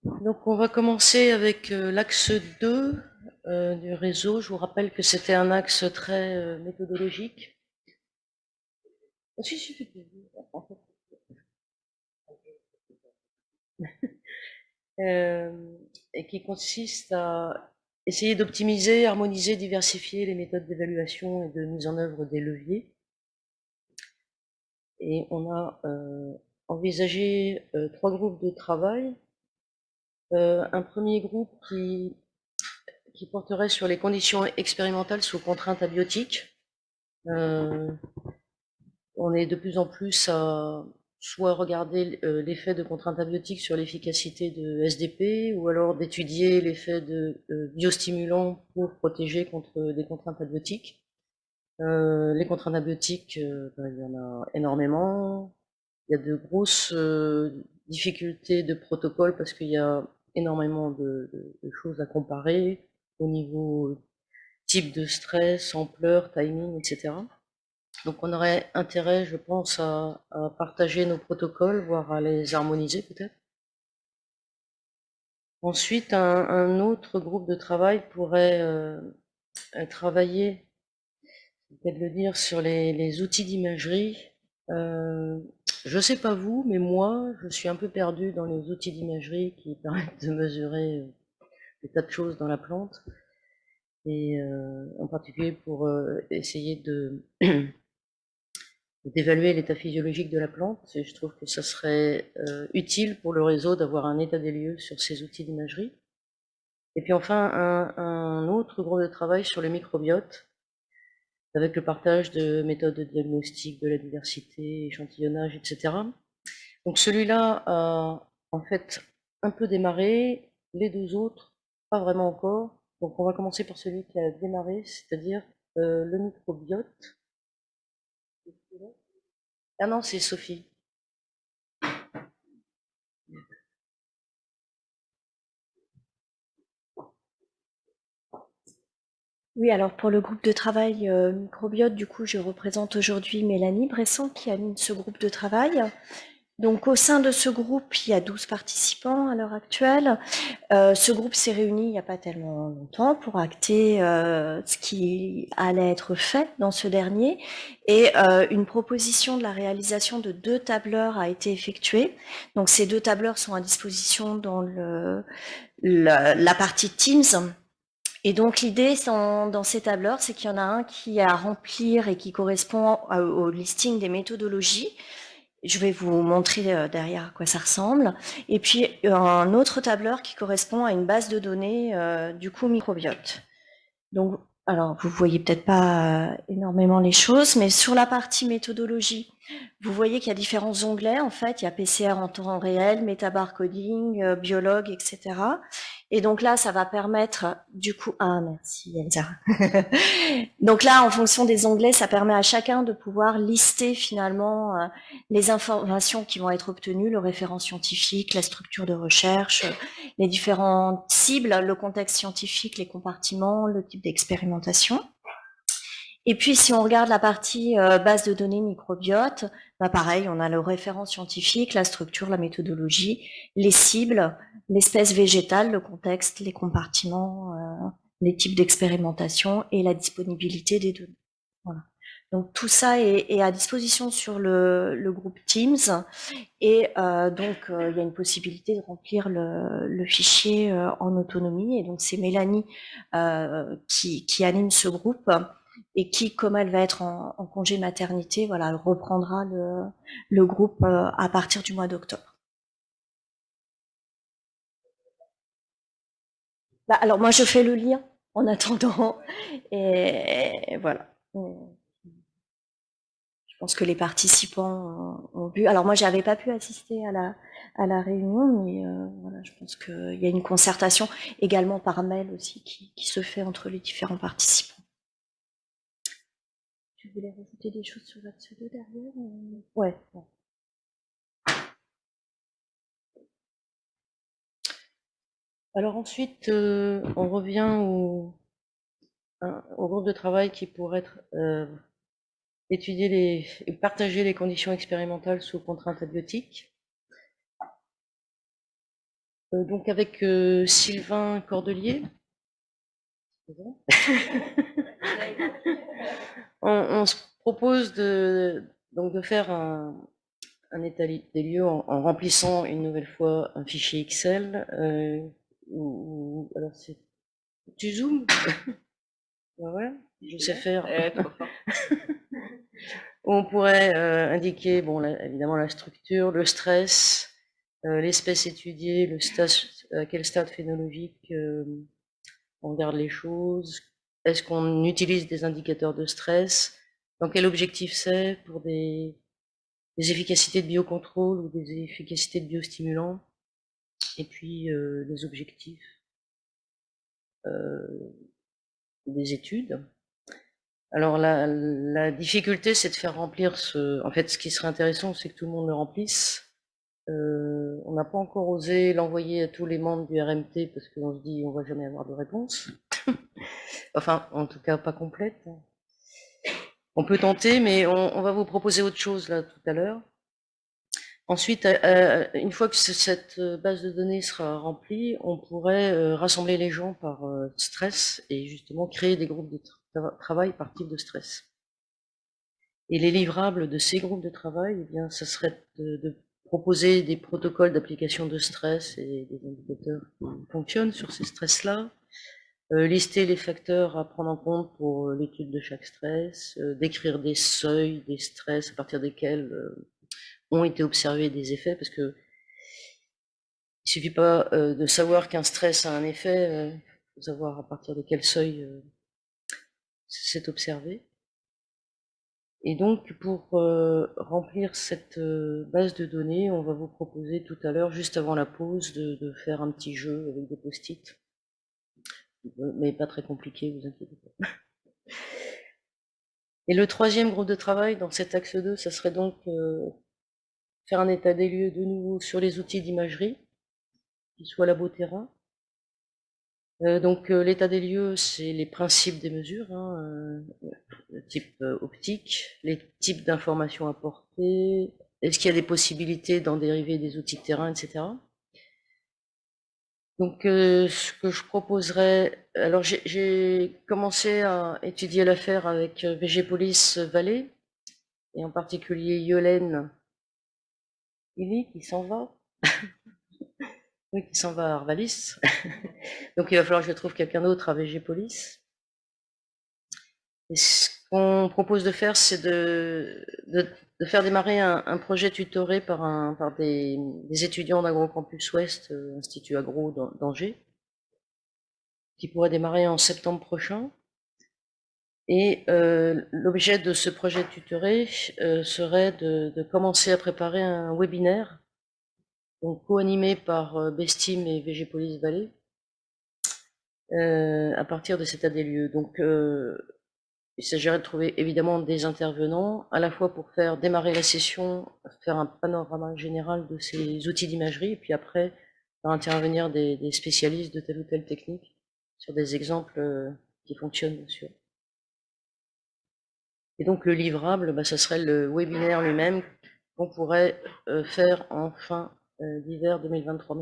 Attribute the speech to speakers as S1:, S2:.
S1: Donc on va commencer avec l'axe 2 du réseau. Je vous rappelle que c'était un axe très méthodologique. Oh, si, en fait. Et qui consiste à essayer d'optimiser, harmoniser, diversifier les méthodes d'évaluation et de mise en œuvre des leviers. Et on a envisagé 3 groupes de travail. Un premier groupe qui porterait sur les conditions expérimentales sous contrainte abiotique. On est de plus en plus à soit regarder l'effet de contrainte abiotique sur l'efficacité de SDP, ou alors d'étudier l'effet de biostimulants pour protéger contre des contraintes abiotiques. Les contraintes abiotiques, il y en a énormément. Il y a de grosses difficultés de protocole parce qu'il y a énormément de choses à comparer au niveau type de stress, ampleur, timing, etc. Donc on aurait intérêt, je pense, à partager nos protocoles, voire à les harmoniser peut-être. Ensuite, un autre groupe de travail pourrait travailler, peut-être le dire, sur les outils d'imagerie. Je sais pas vous, mais moi, je suis un peu perdue dans les outils d'imagerie qui permettent de mesurer des tas de choses dans la plante, et en particulier pour essayer d'évaluer l'état physiologique de la plante. Et je trouve que ça serait utile pour le réseau d'avoir un état des lieux sur ces outils d'imagerie. Et puis enfin, un autre groupe de travail sur le microbiote, avec le partage de méthodes de diagnostic de la diversité, échantillonnage, etc. Donc celui-là a en fait un peu démarré, les deux autres, pas vraiment encore. Donc on va commencer par celui qui a démarré, c'est-à-dire le microbiote. Ah non, c'est Sophie.
S2: Oui, alors pour le groupe de travail microbiote, du coup, je représente aujourd'hui Mélanie Bresson qui anime ce groupe de travail. Donc au sein de ce groupe, il y a 12 participants à l'heure actuelle. Ce groupe s'est réuni il n'y a pas tellement longtemps pour acter ce qui allait être fait dans ce dernier. Et une proposition de la réalisation de 2 tableurs a été effectuée. Donc ces 2 tableurs sont à disposition dans la partie Teams. Et donc l'idée dans ces tableurs, c'est qu'il y en a un qui est à remplir et qui correspond au listing des méthodologies. Je vais vous montrer derrière à quoi ça ressemble. Et puis un autre tableur qui correspond à une base de données du coup microbiote. Donc, alors vous voyez peut-être pas énormément les choses, mais sur la partie méthodologie, vous voyez qu'il y a différents onglets. En fait, il y a PCR en temps réel, métabarcoding, biologue, etc. Et donc là, ça va permettre du coup, ah merci Elsa. Donc là, en fonction des onglets, ça permet à chacun de pouvoir lister finalement les informations qui vont être obtenues, le référent scientifique, la structure de recherche, les différentes cibles, le contexte scientifique, les compartiments, le type d'expérimentation. Et puis, si on regarde la partie base de données microbiote, bah pareil, on a le référent scientifique, la structure, la méthodologie, les cibles, l'espèce végétale, le contexte, les compartiments, les types d'expérimentation et la disponibilité des données. Voilà. Donc tout ça est à disposition sur le groupe Teams, et donc il y a une possibilité de remplir le fichier en autonomie. Et donc c'est Mélanie qui anime ce groupe et qui, comme elle va être en congé maternité, voilà, elle reprendra le groupe à partir du mois d'octobre. Bah, alors moi je fais le lien en attendant, et voilà. Je pense que les participants ont vu. Alors moi, j'avais pas pu assister à la réunion, mais voilà, je pense qu'il y a une concertation également par mail aussi qui se fait entre les différents participants. Tu voulais rajouter des choses sur l'axe 2 derrière Ouais. Ouais.
S1: Alors ensuite, on revient au groupe de travail qui pourrait être étudier et partager les conditions expérimentales sous contrainte abiotique. Donc avec Sylvain Cordelier, on se propose donc de faire un état des lieux en remplissant une nouvelle fois un fichier Excel. Alors tu zoomes. Ouais, je sais faire.
S3: Trop fort.
S1: On pourrait indiquer, bon, évidemment, la structure, le stress, l'espèce étudiée, à quel stade phénologique on regarde les choses, est-ce qu'on utilise des indicateurs de stress, dans quel objectif c'est, pour des efficacités de biocontrôle ou des efficacités de biostimulants, et puis les objectifs des études. Alors la difficulté, c'est de faire remplir en fait, ce qui serait intéressant, c'est que tout le monde le remplisse. On n'a pas encore osé l'envoyer à tous les membres du RMT parce qu'on se dit on va jamais avoir de réponse. Enfin, en tout cas, pas complète. On peut tenter, mais on va vous proposer autre chose là tout à l'heure. Ensuite, une fois que cette base de données sera remplie, on pourrait rassembler les gens par stress et justement créer des groupes de travail par type de stress. Et les livrables de ces groupes de travail, eh bien, ça serait de proposer des protocoles d'application de stress et des indicateurs qui fonctionnent sur ces stress-là, lister les facteurs à prendre en compte pour l'étude de chaque stress, décrire des seuils, des stress à partir desquels ont été observés des effets, parce que il suffit pas de savoir qu'un stress a un effet, il faut savoir à partir de quel seuil c'est observé. Et donc, pour remplir cette base de données, on va vous proposer tout à l'heure, juste avant la pause, de faire un petit jeu avec des post-it. Mais pas très compliqué, vous inquiétez pas. Et le troisième groupe de travail dans cet axe 2, ça serait donc faire un état des lieux de nouveau sur les outils d'imagerie, qui soient labo-terrain. Donc l'état des lieux, c'est les principes des mesures, hein, le type optique, les types d'informations apportées, est-ce qu'il y a des possibilités d'en dériver des outils de terrain, etc. Donc ce que je proposerais, alors j'ai commencé à étudier l'affaire avec VG Valais, et en particulier Yolène Illy qui s'en va. Oui, qui s'en va à Arvalis. Donc il va falloir que je trouve quelqu'un d'autre à VG Et ce qu'on propose de faire, c'est de faire démarrer un projet tutoré par des étudiants d'AgroCampus Ouest, Institut Agro d'Angers, qui pourrait démarrer en septembre prochain. Et l'objet de ce projet tutoré serait de commencer à préparer un webinaire, donc co-animé par Bestim et VG Valais, à partir de cet état des lieux. Donc il s'agirait de trouver évidemment des intervenants, à la fois pour faire démarrer la session, faire un panorama général de ces outils d'imagerie, et puis après, faire intervenir des spécialistes de telle ou telle technique sur des exemples qui fonctionnent, bien sûr. Et donc le livrable, bah, ça serait le webinaire lui-même qu'on pourrait faire en fin d'hiver 2023.